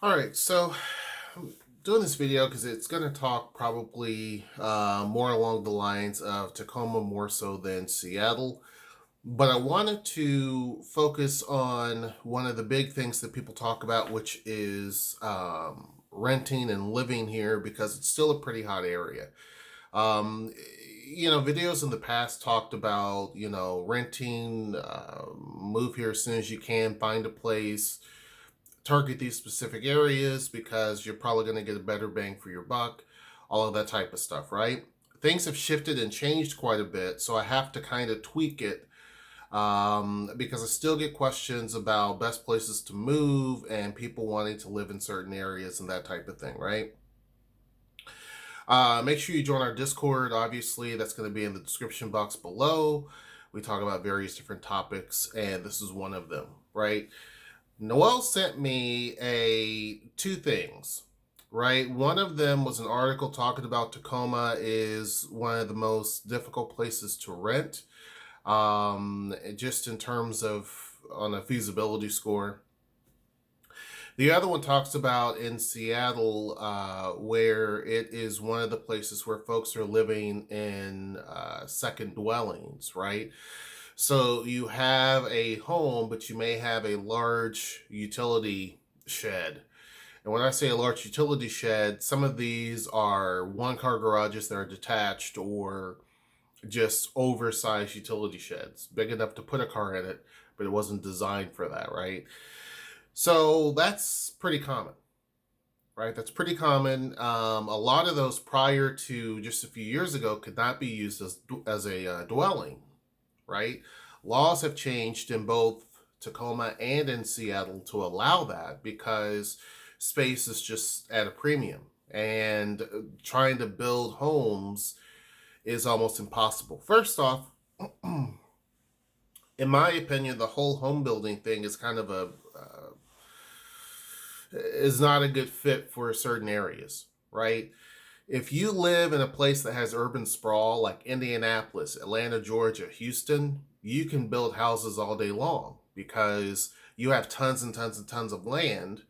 All right, so I'm doing this video because it's going to talk probably more along the lines of Tacoma more so than Seattle. But I wanted to focus on one of the big things that people talk about, which is renting and living here because it's still a pretty hot area. Um, Videos in the past talked about, renting, move here as soon as you can, find a place, target these specific areas because you're probably going to get a better bang for your buck, all of that type of stuff, right? Things have shifted and changed quite a bit, so I have to kind of tweak it because I still get questions about best places to move and people wanting to live in certain areas and that type of thing, right? Make sure you join our Discord. Obviously, that's going to be in the description box below. We talk about various different topics, and this is one of them, right? Noel sent me a two things, right? One of them was an article talking about Tacoma is one of the most difficult places to rent, just in terms of on a feasibility score. The other one talks about in Seattle, where it is one of the places where folks are living in second dwellings, right? So you have a home, but you may have a large utility shed. And when I say a large utility shed, some of these are one car garages that are detached or just oversized utility sheds, big enough to put a car in it, but it wasn't designed for that, right? So that's pretty common, right? That's pretty common. A lot of those prior to just a few years ago could not be used as a dwelling, right? Laws have changed in both Tacoma and in Seattle to allow that because space is just at a premium. And trying to build homes is almost impossible. First off, in my opinion, the whole home building thing is kind of is not a good fit for certain areas, right? If you live in a place that has urban sprawl like Indianapolis, Atlanta, Georgia, Houston, you can build houses all day long because you have tons and tons and tons of land.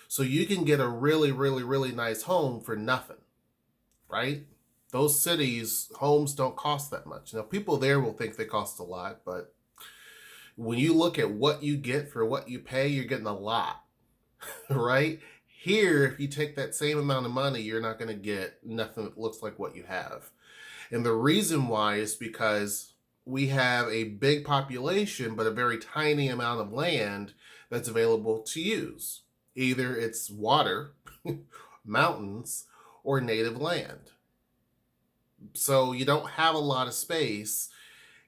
So you can get a really, really, really nice home for nothing, right? Those cities, homes don't cost that much. Now, people there will think they cost a lot, but when you look at what you get for what you pay, you're getting a lot, right? Here, if you take that same amount of money, you're not going to get nothing that looks like what you have. And the reason why is because we have a big population, but a very tiny amount of land that's available to use. Either it's water, mountains, or native land. So you don't have a lot of space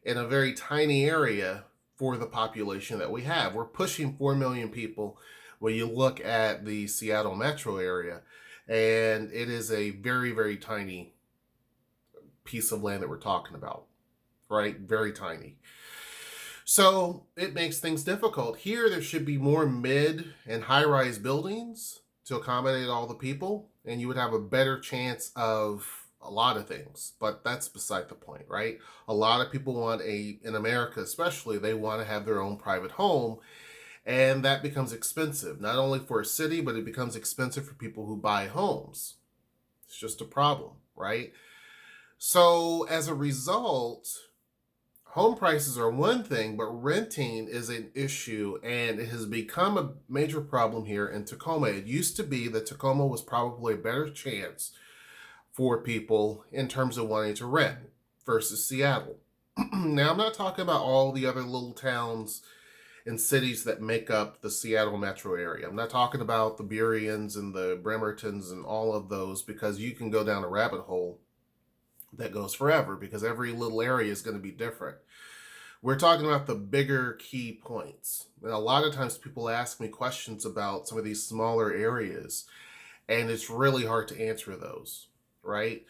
in a very tiny area for the population that we have. We're pushing 4 million people when you look at the Seattle metro area, and it is a very, very tiny piece of land that we're talking about, right? Very tiny. So it makes things difficult. Here, there should be more mid and high rise buildings to accommodate all the people, and you would have a better chance of a lot of things, but that's beside the point, right? A lot of people want in America especially, they want to have their own private home, and that becomes expensive, not only for a city, but it becomes expensive for people who buy homes. It's just a problem, right? So as a result, home prices are one thing, but renting is an issue, and it has become a major problem here in Tacoma. It used to be that Tacoma was probably a better chance for people in terms of wanting to rent versus Seattle. Now, I'm not talking about all the other little towns and cities that make up the Seattle metro area. I'm not talking about the Burrians and the Bremertons and all of those because you can go down a rabbit hole that goes forever because every little area is going to be different. We're talking about the bigger key points. And a lot of times people ask me questions about some of these smaller areas, and it's really hard to answer those, right?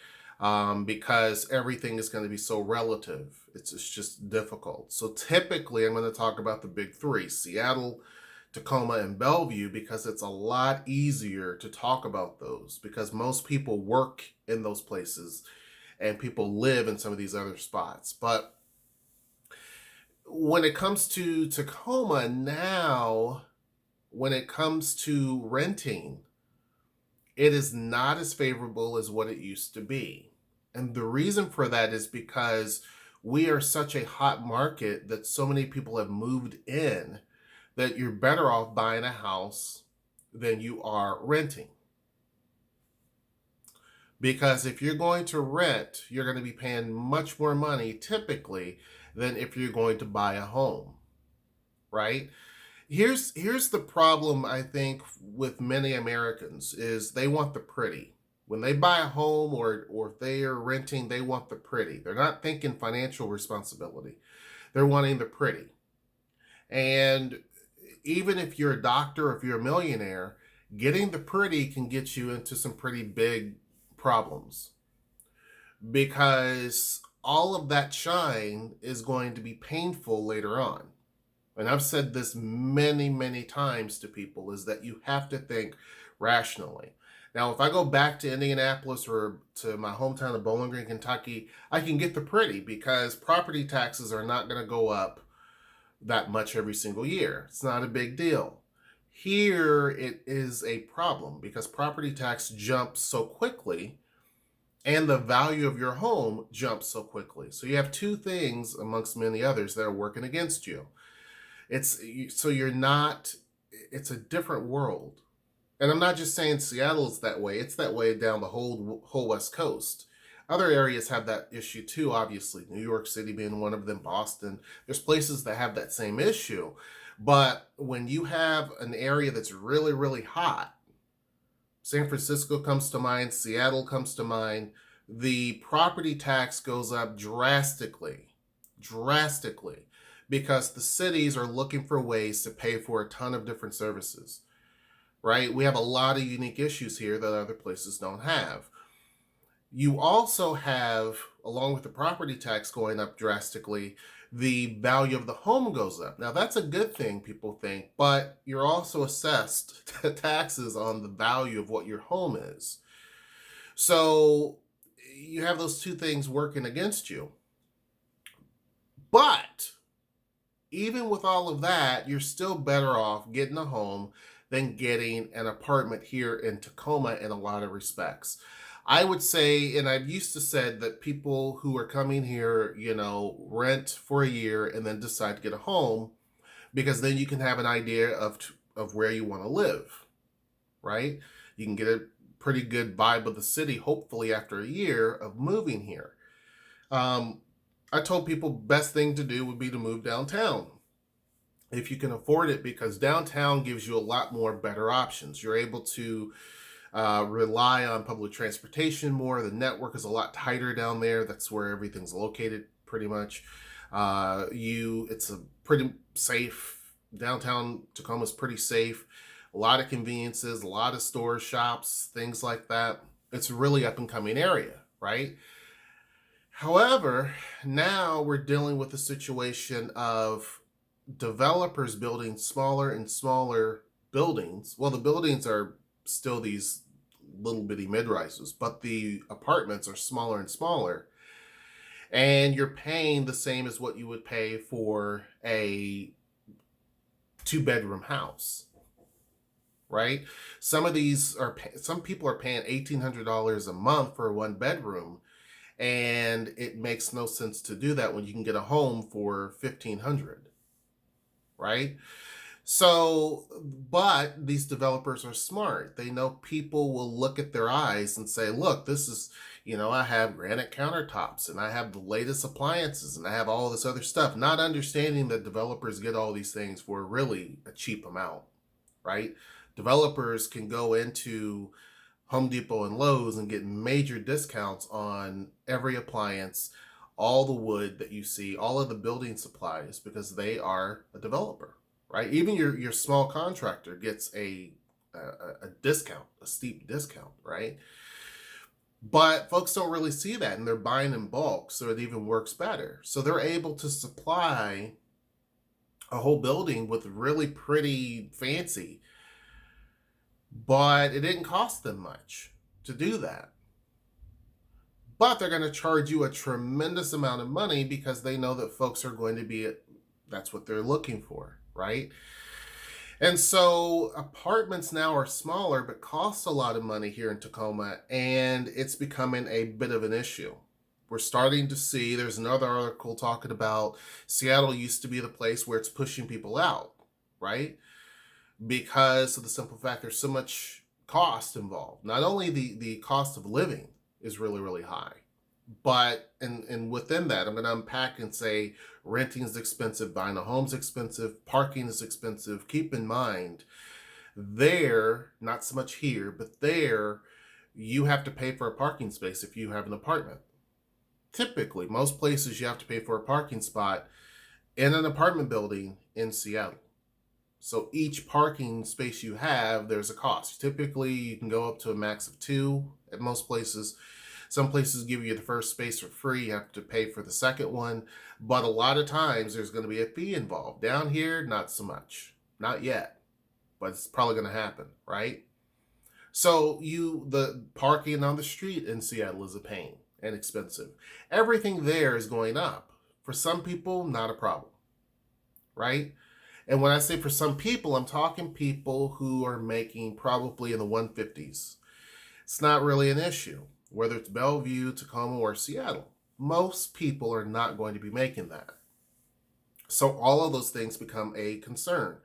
Because everything is going to be so relative. It's just difficult. So typically, I'm going to talk about the big three: Seattle, Tacoma, and Bellevue, because it's a lot easier to talk about those because most people work in those places and people live in some of these other spots. But when it comes to Tacoma now, when it comes to renting, it is not as favorable as what it used to be. And the reason for that is because we are such a hot market that so many people have moved in that you're better off buying a house than you are renting. Because if you're going to rent, you're going to be paying much more money typically than if you're going to buy a home, right? Here's the problem I think with many Americans is they want the pretty. When they buy a home or if they are renting, they want the pretty. They're not thinking financial responsibility. They're wanting the pretty. And even if you're a doctor or if you're a millionaire, getting the pretty can get you into some pretty big problems because all of that shine is going to be painful later on. And I've said this many, many times to people, is that you have to think rationally. Now, if I go back to Indianapolis or to my hometown of Bowling Green, Kentucky, I can get the pretty because property taxes are not going to go up that much every single year. It's not a big deal. Here, it is a problem because property tax jumps so quickly and the value of your home jumps so quickly. So you have two things amongst many others that are working against you. It's a different world. And I'm not just saying Seattle is that way. It's that way down the whole West Coast. Other areas have that issue too, obviously. New York City being one of them, Boston. There's places that have that same issue. But when you have an area that's really, really hot, San Francisco comes to mind, Seattle comes to mind, the property tax goes up drastically, because the cities are looking for ways to pay for a ton of different services, right? We have a lot of unique issues here that other places don't have. You also have, along with the property tax going up drastically, the value of the home goes up. Now, that's a good thing, people think, but you're also assessed taxes on the value of what your home is. So you have those two things working against you. But even with all of that, you're still better off getting a home than getting an apartment here in Tacoma in a lot of respects. I would say, and I've used to said that people who are coming here, rent for a year and then decide to get a home, because then you can have an idea of where you want to live, right? You can get a pretty good vibe of the city, hopefully after a year of moving here. I told people best thing to do would be to move downtown if you can afford it, because downtown gives you a lot more better options. You're able to rely on public transportation more. The network is a lot tighter down there. That's where everything's located pretty much. It's a pretty safe, downtown Tacoma is pretty safe. A lot of conveniences, a lot of stores, shops, things like that. It's a really up and coming area, right? However, now we're dealing with a situation of developers building smaller and smaller buildings. Well, the buildings are still these little bitty mid-rises, but the apartments are smaller and smaller. And you're paying the same as what you would pay for a 2-bedroom house, right? Some people are paying $1,800 a month for a 1-bedroom, and it makes no sense to do that when you can get a home for $1,500, right? So, but these developers are smart. They know people will look at their eyes and say, look, this is, I have granite countertops and I have the latest appliances and I have all this other stuff, not understanding that developers get all these things for really a cheap amount, right? Developers can go into Home Depot and Lowe's and get major discounts on every appliance, all the wood that you see, all of the building supplies, because they are a developer, right? Even your small contractor gets a discount, a steep discount, right? But folks don't really see that, and they're buying in bulk, so it even works better. So they're able to supply a whole building with really pretty fancy, but it didn't cost them much to do that. But they're going to charge you a tremendous amount of money because they know that folks are going to be, that's what they're looking for, right? And so apartments now are smaller, but cost a lot of money here in Tacoma, and it's becoming a bit of an issue. We're starting to see, there's another article talking about Seattle used to be the place where it's pushing people out, right? Because of the simple fact there's so much cost involved. Not only the cost of living is really, really high, but and within that, I'm going to unpack and say renting is expensive, buying a home is expensive, parking is expensive. Keep in mind, there, not so much here, but there, you have to pay for a parking space if you have an apartment. Typically, most places you have to pay for a parking spot in an apartment building in Seattle. So each parking space you have, there's a cost. Typically, you can go up to a max of two at most places. Some places give you the first space for free. You have to pay for the second one. But a lot of times, there's going to be a fee involved. Down here, not so much. Not yet. But it's probably going to happen, right? So the parking on the street in Seattle is a pain and expensive. Everything there is going up. For some people, not a problem, right? And when I say for some people, I'm talking people who are making probably in the 150s. It's not really an issue, whether it's Bellevue, Tacoma, or Seattle. Most people are not going to be making that. So all of those things become a concern.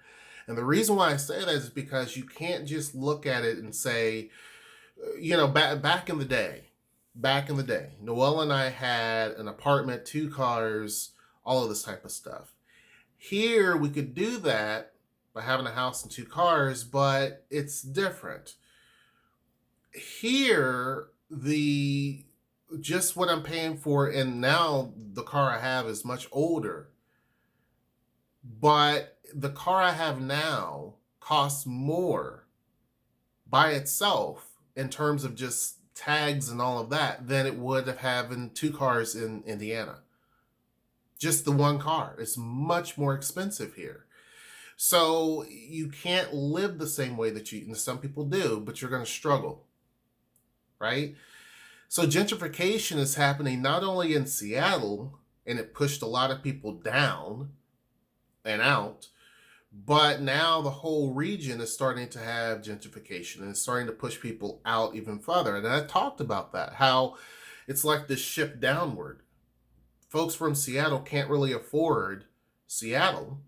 And the reason why I say that is because you can't just look at it and say, back in the day, Noelle and I had an apartment, two cars, all of this type of stuff. Here, we could do that by having a house and two cars, but it's different. Here, the just what I'm paying for, and now the car I have is much older, but the car I have now costs more by itself in terms of just tags and all of that than it would have having two cars in Indiana. Just the one car. It's much more expensive here. So you can't live the same way that some people do, but you're going to struggle, right? So gentrification is happening not only in Seattle, and it pushed a lot of people down and out, but now the whole region is starting to have gentrification and it's starting to push people out even further. And I talked about that, how it's like this shift downward. Folks from Seattle can't really afford Seattle,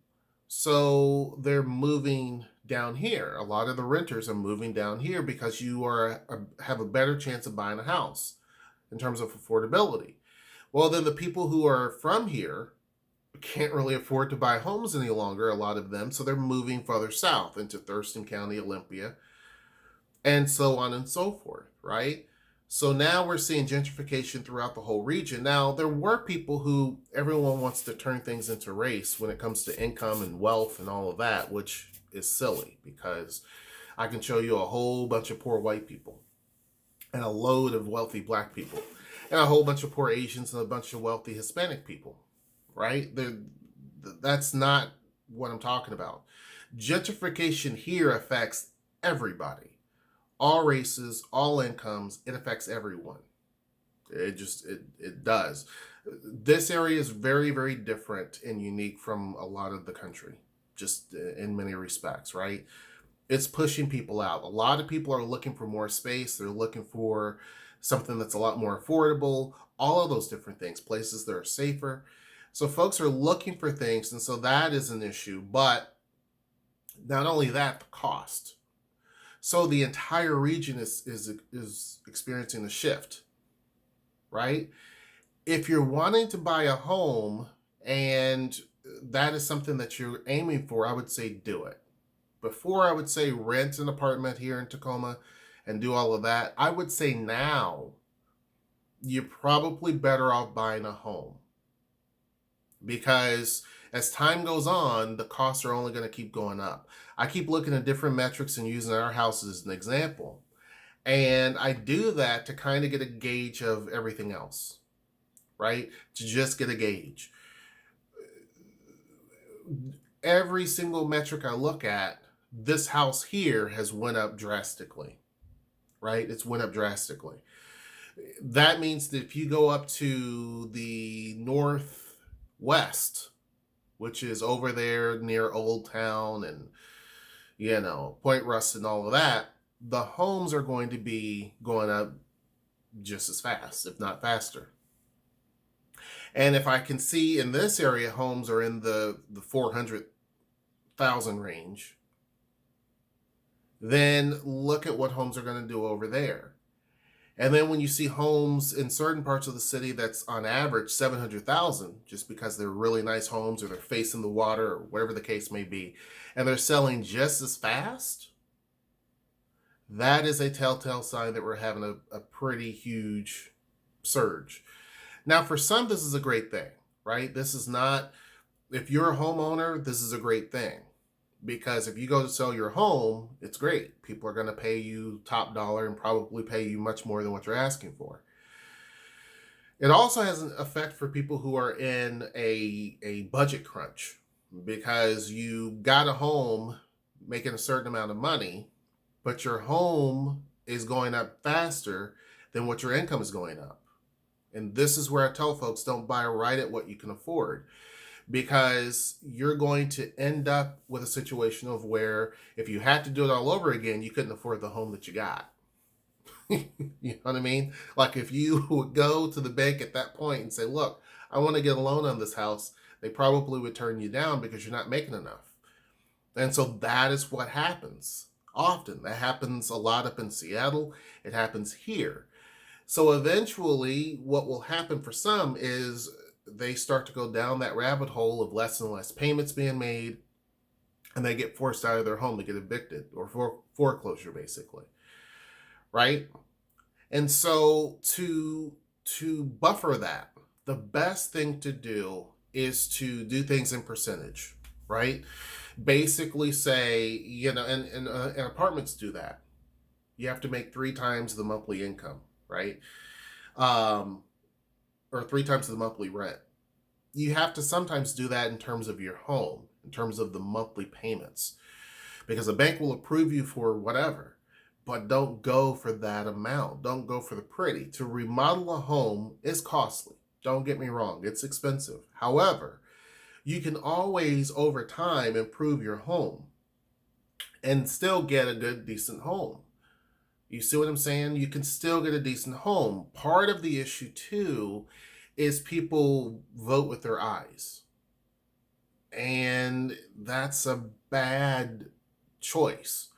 so they're moving down here. A lot of the renters are moving down here because you have a better chance of buying a house in terms of affordability. Well, then the people who are from here can't really afford to buy homes any longer, a lot of them, so they're moving further south into Thurston County, Olympia, and so on and so forth, right? So now we're seeing gentrification throughout the whole region. Now, there were people who, everyone wants to turn things into race when it comes to income and wealth and all of that, which is silly because I can show you a whole bunch of poor white people and a load of wealthy black people and a whole bunch of poor Asians and a bunch of wealthy Hispanic people, right? That's not what I'm talking about. Gentrification here affects everybody. All races, all incomes, it affects everyone. It does. This area is very, very different and unique from a lot of the country, just in many respects, right? It's pushing people out. A lot of people are looking for more space. They're looking for something that's a lot more affordable, all of those different things, places that are safer. So folks are looking for things, and so that is an issue. But not only that, the cost. So the entire region is experiencing a shift, right? If you're wanting to buy a home and that is something that you're aiming for, I would say do it. Before, I would say rent an apartment here in Tacoma and do all of that. I would say now you're probably better off buying a home because as time goes on, the costs are only going to keep going up. I keep looking at different metrics and using our house as an example. And I do that to kind of get a gauge of everything else, right? To just get a gauge. Every single metric I look at, this house here has went up drastically, right? It's went up drastically. That means that if you go up to the northwest, which is over there near Old Town and point rust and all of that, the homes are going to be going up just as fast, if not faster. And if I can see in this area, homes are in the 400,000 range, then look at what homes are going to do over there. And then when you see homes in certain parts of the city that's on average 700,000, just because they're really nice homes or they're facing the water or whatever the case may be, and they're selling just as fast, that is a telltale sign that we're having a pretty huge surge. Now, for some, this is a great thing, right? This is not, if you're a homeowner, this is a great thing. Because if you go to sell your home, it's great. People are going to pay you top dollar and probably pay you much more than what you're asking for. It also has an effect for people who are in a budget crunch, because you got a home making a certain amount of money, but your home is going up faster than what your income is going up. And this is where I tell folks, don't buy right at what you can afford, because you're going to end up with a situation of where if you had to do it all over again, you couldn't afford the home that you got. You know what I mean? Like if you would go to the bank at that point and say, look, I want to get a loan on this house, they probably would turn you down because you're not making enough. And so that is what happens often. That happens a lot up in Seattle. It happens here. So eventually what will happen for some is they start to go down that rabbit hole of less and less payments being made, and they get forced out of their home to get evicted or foreclosure, basically. Right? And so to buffer that, the best thing to do is to do things in percentage, right? Basically say, and apartments do that. You have to make 3 times the monthly income, right? Or 3 times the monthly rent. You have to sometimes do that in terms of your home, in terms of the monthly payments, because a bank will approve you for whatever, but don't go for that amount. Don't go for the pretty. To remodel a home is costly. Don't get me wrong, it's expensive. However, you can always over time improve your home and still get a good, decent home. You see what I'm saying? You can still get a decent home. Part of the issue too is people vote with their eyes. And that's a bad choice,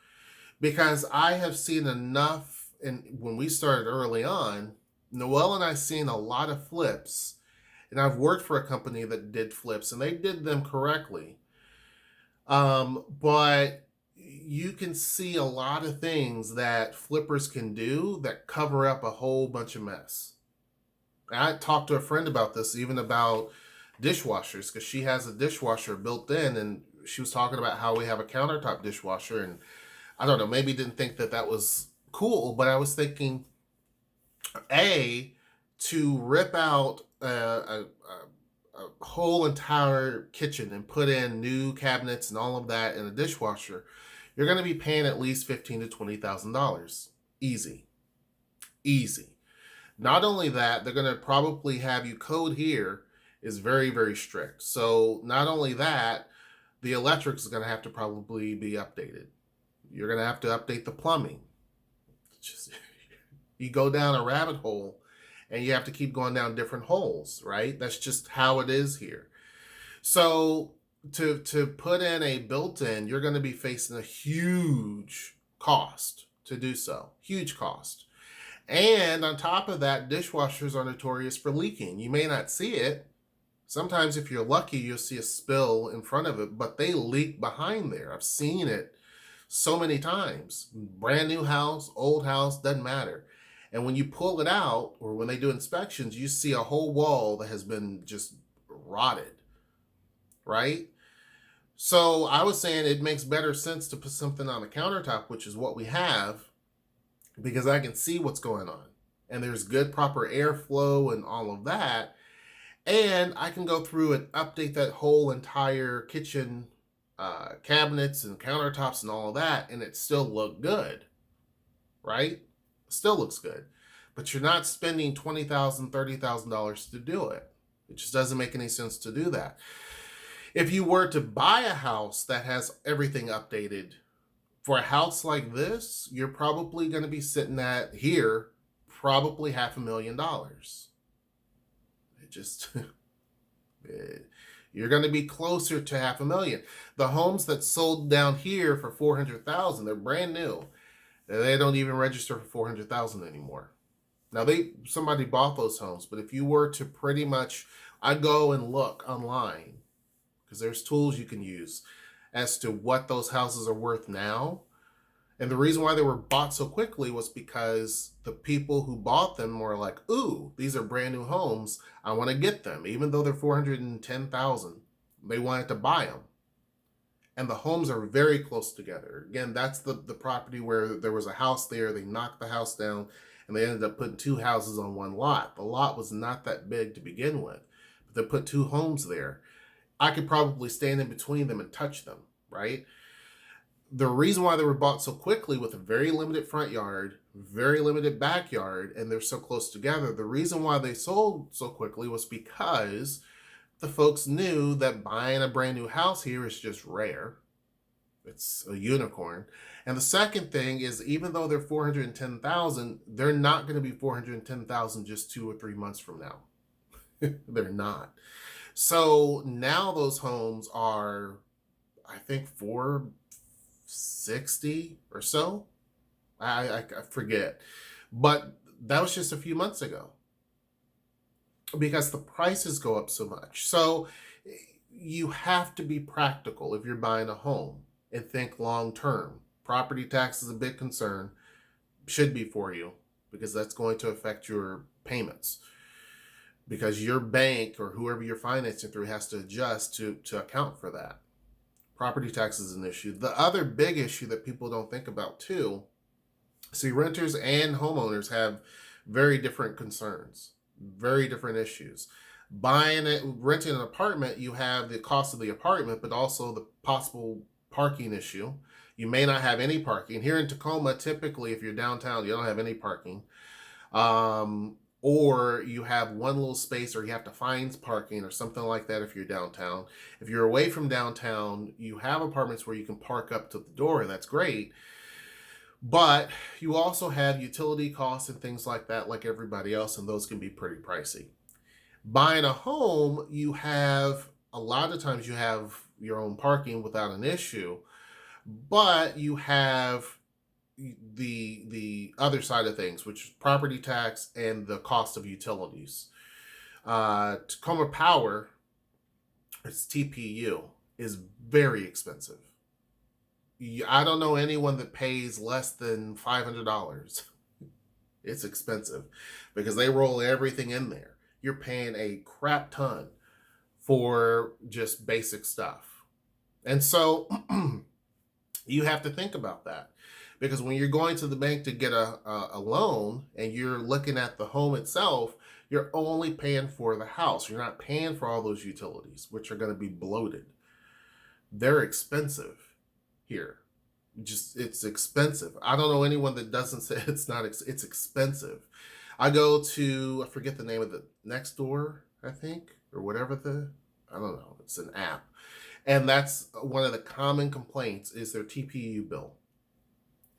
because I have seen enough, and when we started early on, Noelle and I seen a lot of flips, and I've worked for a company that did flips, and they did them correctly. But you can see a lot of things that flippers can do that cover up a whole bunch of mess. I talked to a friend about this, even about dishwashers, because she has a dishwasher built in, and she was talking about how we have a countertop dishwasher, and I don't know, maybe didn't think that was cool, but I was thinking, to rip out a whole entire kitchen and put in new cabinets and all of that in a dishwasher, you're going to be paying at least $15,000 to $20,000. Easy. Not only that, they're going to probably have you, code here is very, very strict. So not only that, the electrics is going to have to probably be updated. You're going to have to update the plumbing. You go down a rabbit hole and you have to keep going down different holes, right? That's just how it is here. So to put in a built-in, you're going to be facing a huge cost to do so. Huge cost. And on top of that, dishwashers are notorious for leaking. You may not see it. Sometimes if you're lucky, you'll see a spill in front of it, but they leak behind there. I've seen it so many times. Brand new house, old house, doesn't matter. And when you pull it out, or when they do inspections, you see a whole wall that has been just rotted, right? So I was saying it makes better sense to put something on the countertop, which is what we have, because I can see what's going on. And there's good, proper airflow and all of that. And I can go through and update that whole entire kitchen cabinets and countertops and all of that, and it still look good, right? Still looks good. But you're not spending $20,000, $30,000 to do it. It just doesn't make any sense to do that. If you were to buy a house that has everything updated, For a house like this, you're probably going to be sitting at here, probably $500,000. It just, you're going to be closer to 500,000. The homes that sold down here for 400,000, they're brand new. They don't even register for 400,000 anymore. Now somebody bought those homes, but if you were to pretty much, I go and look online because there's tools you can use as to what those houses are worth now. And the reason why they were bought so quickly was because the people who bought them were like, ooh, these are brand new homes. I want to get them. Even though they're 410,000, they wanted to buy them. And the homes are very close together. Again, that's the property where there was a house there. They knocked the house down and they ended up putting two houses on one lot. The lot was not that big to begin with, but they put two homes there. I could probably stand in between them and touch them, right? The reason why they were bought so quickly with a very limited front yard, very limited backyard, and they're so close together, the reason why they sold so quickly was because the folks knew that buying a brand new house here is just rare. It's a unicorn. And the second thing is, even though they're 410,000, they're not going to be 410,000 just 2 or 3 months from now. They're not. So now those homes are, I think, 460 or so. I forget. But that was just a few months ago because the prices go up so much. So you have to be practical if you're buying a home and think long term. Property tax is a big concern, should be for you, because that's going to affect your payments. Because your bank or whoever you're financing through has to adjust to account for that. Property tax is an issue. The other big issue that people don't think about too, see, renters and homeowners have very different concerns, very different issues. Renting an apartment, you have the cost of the apartment, but also the possible parking issue. You may not have any parking. Here in Tacoma, typically, if you're downtown, you don't have any parking. Or you have one little space, or you have to find parking or something like that if you're downtown. If you're away from downtown, you have apartments where you can park up to the door, and that's great. But you also have utility costs and things like that, like everybody else, and those can be pretty pricey. Buying a home, a lot of times you have your own parking without an issue, but you have the other side of things, which is property tax and the cost of utilities. Tacoma Power, it's TPU, is very expensive. I don't know anyone that pays less than $500. It's expensive because they roll everything in there. You're paying a crap ton for just basic stuff. And so you have to think about that, because when you're going to the bank to get a loan and you're looking at the home itself, you're only paying for the house. You're not paying for all those utilities, which are going to be bloated. They're expensive here. It's expensive. I don't know anyone that doesn't say it's not. It's expensive. I go to, I forget the name of the Next Door, I think, or whatever I don't know. It's an app. And that's one of the common complaints is their TPU bill.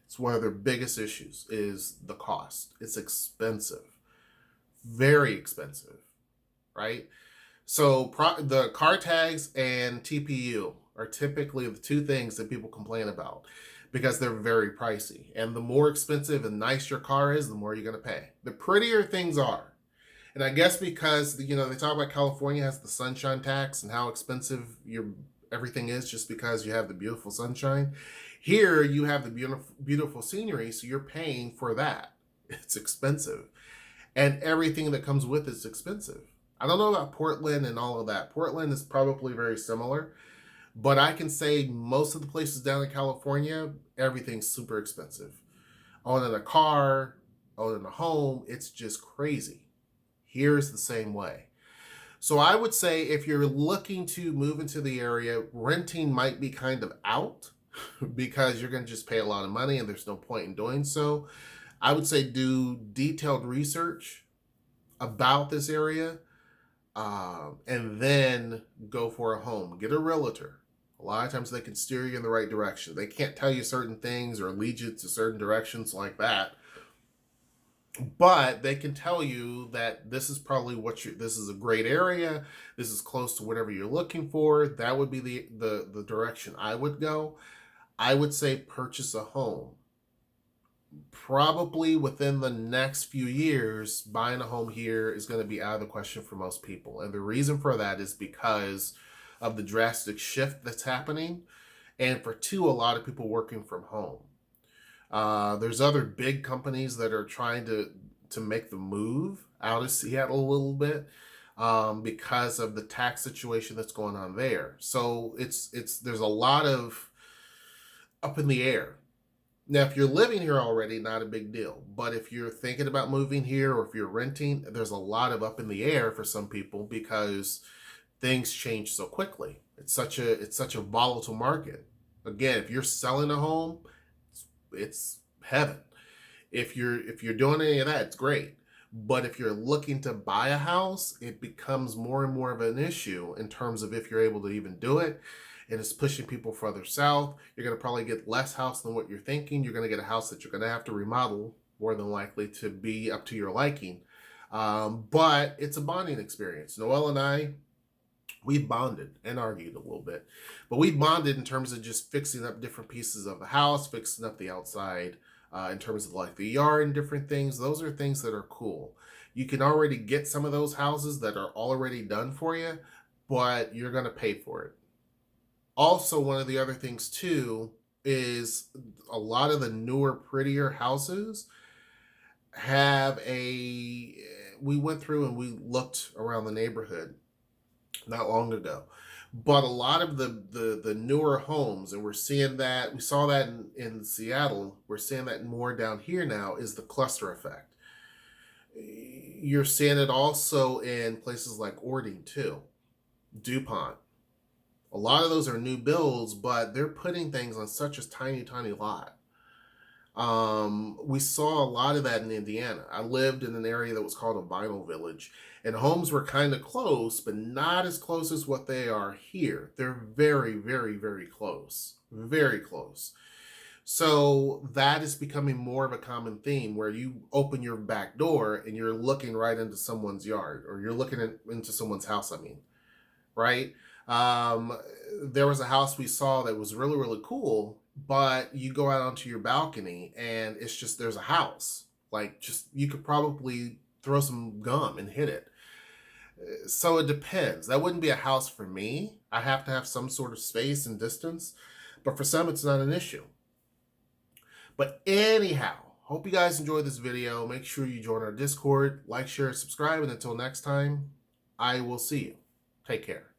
It's one of their biggest issues is the cost. It's expensive, very expensive, right? So the car tags and TPU are typically the two things that people complain about because they're very pricey. And the more expensive and nice your car is, the more you're going to pay. The prettier things are. And I guess because, they talk about California has the sunshine tax and how expensive everything is just because you have the beautiful sunshine. Here you have the beautiful scenery, so you're paying for that. It's expensive. And everything that comes with it's expensive. I don't know about Portland and all of that. Portland is probably very similar. But I can say most of the places down in California, everything's super expensive. Owning a car, owning a home, it's just crazy. Here's the same way. So I would say if you're looking to move into the area, renting might be kind of out because you're going to just pay a lot of money and there's no point in doing so. I would say do detailed research about this area and then go for a home. Get a realtor. A A lot of times they can steer you in the right direction. They can't tell you certain things or lead you to certain directions like that. But they can tell you that this is probably this is a great area. This is close to whatever you're looking for. That would be the direction I would go. I would say purchase a home. Probably within the next few years, buying a home here is going to be out of the question for most people. And the reason for that is because of the drastic shift that's happening. And for two, a lot of people working from home. There's other big companies that are trying to make the move out of Seattle a little bit because of the tax situation that's going on there. So there's a lot of up in the air. Now, if you're living here already, not a big deal. But if you're thinking about moving here or if you're renting, there's a lot of up in the air for some people because things change so quickly. It's such a volatile market. Again, if you're selling a home, it's heaven. If you're doing any of that, it's great. But if you're looking to buy a house, it becomes more and more of an issue in terms of if you're able to even do it. And it's pushing people further south. You're going to probably get less house than what you're thinking. You're going to get a house that you're going to have to remodel more than likely to be up to your liking. But it's a bonding experience. Noelle and I, we've bonded and argued a little bit. But we've bonded in terms of just fixing up different pieces of the house, fixing up the outside, in terms of like the yard and different things. Those are things that are cool. You can already get some of those houses that are already done for you, but you're going to pay for it. Also, one of the other things too is a lot of the newer, prettier houses we went through and we looked around the neighborhood not long ago, but a lot of the newer homes, and we saw that in Seattle, we're seeing that more down here now, is the cluster effect. You're seeing it also in places like Ording too, DuPont. A lot of those are new builds, but they're putting things on such a tiny, tiny lot. We saw a lot of that in Indiana. I lived in an area that was called a vinyl village, and homes were kind of close, but not as close as what they are here. They're very, very, very close. Very close. So that is becoming more of a common theme where you open your back door and you're looking right into someone's yard, or you're looking into someone's house, right? There was a house we saw that was really, really cool, but you go out onto your balcony and it's just, there's a house. Like, just, you could probably throw some gum and hit it. So it depends. That wouldn't be a house for me. I have to have some sort of space and distance, but for some, it's not an issue. But anyhow, hope you guys enjoyed this video. Make sure you join our Discord, like, share, subscribe, and until next time, I will see you. Take care.